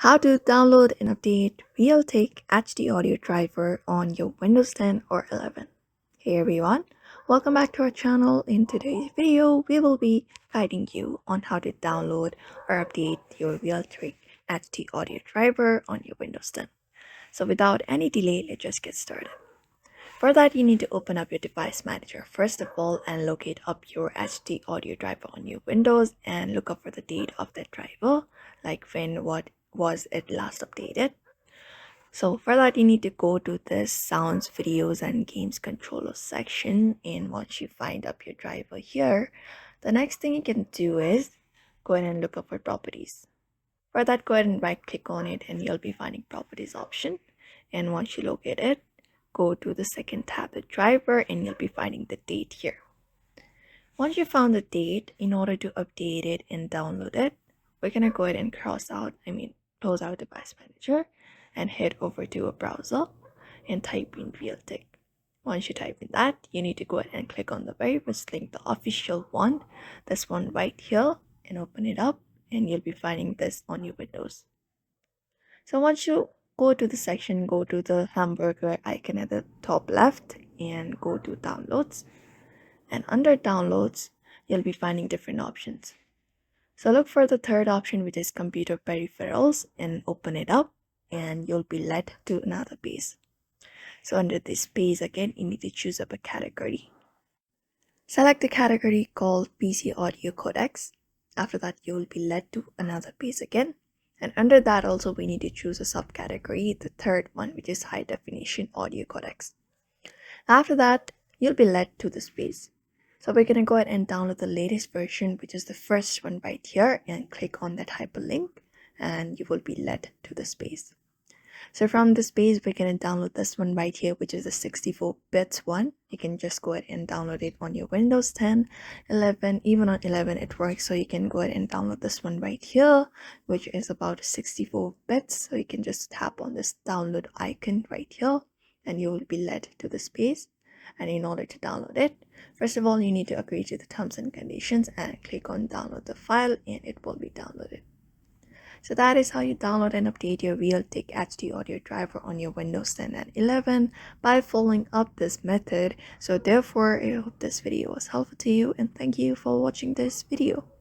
How to download and update Realtek HD audio driver on your Windows 10 or 11. Hey everyone, welcome back to our channel. In today's video, we will be guiding you on how to download or update your Realtek HD audio driver on your Windows 10. So without any delay, let's just get started. For that, you need to open up your device manager first of all and locate up your HD audio driver on your Windows and look up for the date of that driver, like what was it last updated. So for that, you need to go to this sounds, videos, and games controller section. And once you find up your driver here, the next thing you can do is go ahead and look up for properties. For that, go ahead and right click on it and you'll be finding properties option. And once you locate it, go to the second tab, the driver, and you'll be finding the date here. Once you found the date, in order to update it and download it, we're gonna go ahead and close out device manager and head over to a browser and type in Realtek. Once you type in that, you need to go ahead and click on the very first link, the official one, this one right here, and open it up, and you'll be finding this on your Windows. So once you go to the section, go to the hamburger icon at the top left and go to downloads. And under downloads, you'll be finding different options. So look for the third option, which is computer peripherals, and open it up and you'll be led to another page. So under this page again, you need to choose up a category. Select the category called PC audio codecs. After that, you will be led to another page again. And under that also, we need to choose a subcategory, the third one, which is high definition audio codecs. After that, you'll be led to this page. So we're going to go ahead and download the latest version, which is the first one right here, and click on that hyperlink and you will be led to this page. So from this page, we're going to download this one right here, which is the 64 bits one. You can just go ahead and download it on your Windows 10, 11, even on 11 it works. So you can go ahead and download this one right here, which is about 64 bits. So you can just tap on this download icon right here and you will be led to this page. And in order to download it, first of all, you need to agree to the terms and conditions and click on download the file and it will be downloaded. So that is how you download and update your Realtek HD audio driver on your Windows 10 and 11 by following up this method. So therefore, I hope this video was helpful to you and thank you for watching this video.